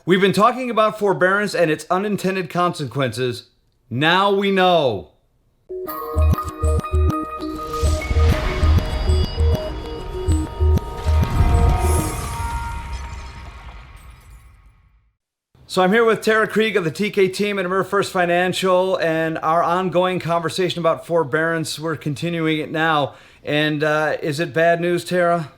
We've been talking about forbearance and its unintended consequences. Now we know. So I'm here with Tara Krieg of the TK team at AmeriFirst Financial, and our ongoing conversation about forbearance. We're continuing it now. And is it bad news, Tara?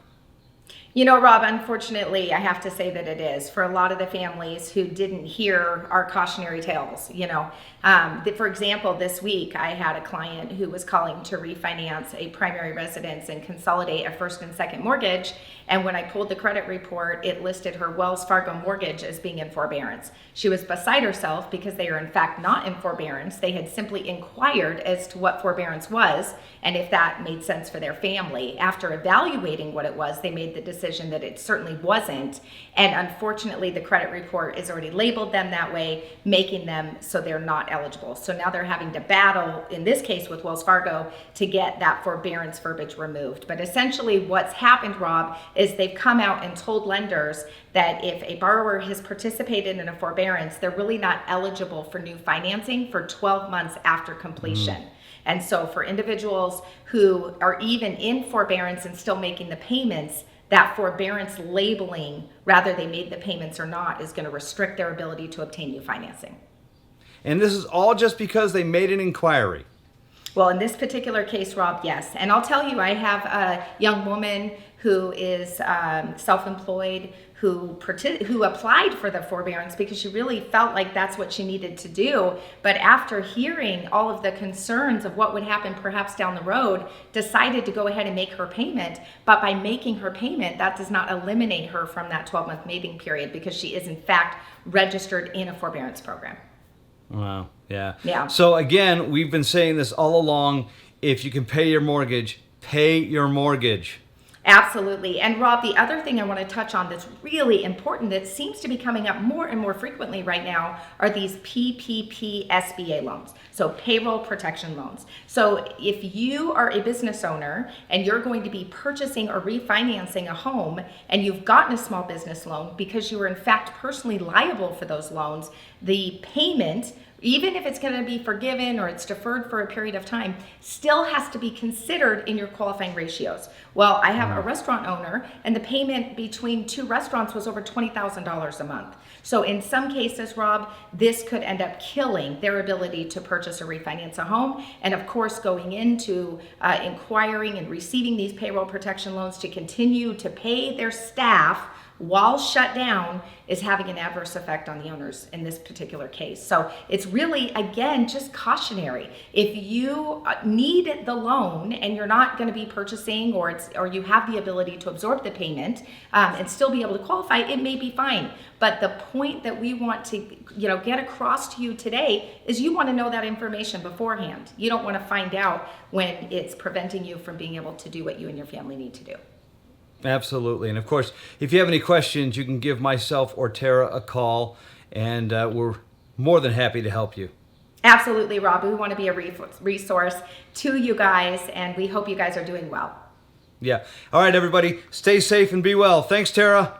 You know, Rob, unfortunately, I have to say that it is for a lot of the families who didn't hear our cautionary tales. For example, this week I had a client who was calling to refinance a primary residence and consolidate a first and second mortgage. And when I pulled the credit report, it listed her Wells Fargo mortgage as being in forbearance. She was beside herself because they are in fact not in forbearance. They had simply inquired as to what forbearance was and if that made sense for their family. After evaluating what it was, they made the decision that it certainly wasn't. And unfortunately, the credit report is already labeled them that way, making them so they're not eligible. So now they're having to battle, in this case with Wells Fargo, to get that forbearance verbiage removed. But essentially what's happened, Rob, is they've come out and told lenders that if a borrower has participated in a forbearance, they're really not eligible for new financing for 12 months after completion. And so for individuals who are even in forbearance and still making the payments, that forbearance labeling, whether they made the payments or not, is going to restrict their ability to obtain new financing. And this is all just because they made an inquiry. Well, in this particular case, Rob, yes. And I'll tell you, I have a young woman who is self-employed who applied for the forbearance because she really felt like that's what she needed to do. But after hearing all of the concerns of what would happen perhaps down the road, decided to go ahead and make her payment. But by making her payment, that does not eliminate her from that 12-month waiting period because she is in fact registered in a forbearance program. Wow. Yeah. Yeah. So again, we've been saying this all along. If you can pay your mortgage, pay your mortgage. Absolutely. And Rob, the other thing I want to touch on that's really important that seems to be coming up more and more frequently right now are these PPP SBA loans. So payroll protection loans. So if you are a business owner and you're going to be purchasing or refinancing a home and you've gotten a small business loan because you are in fact personally liable for those loans, the payment, even if it's going to be forgiven or it's deferred for a period of time, still has to be considered in your qualifying ratios. Well, I have a restaurant owner and the payment between two restaurants was over $20,000 a month. So in some cases, Rob, this could end up killing their ability to purchase or refinance a home. And of course, going into inquiring and receiving these payroll protection loans to continue to pay their staff while shut down is having an adverse effect on the owners in this particular case. So it's really, again, just cautionary. If you need the loan and you're not going to be purchasing or you have the ability to absorb the payment and still be able to qualify, it may be fine. But the point that we want to get across to you today is you want to know that information beforehand. You don't want to find out when it's preventing you from being able to do what you and your family need to do. Absolutely. And of course, if you have any questions, you can give myself or Tara a call, and we're more than happy to help you. Absolutely, Rob. We want to be a resource to you guys, and we hope you guys are doing well. Yeah. All right, everybody. Stay safe and be well. Thanks, Tara.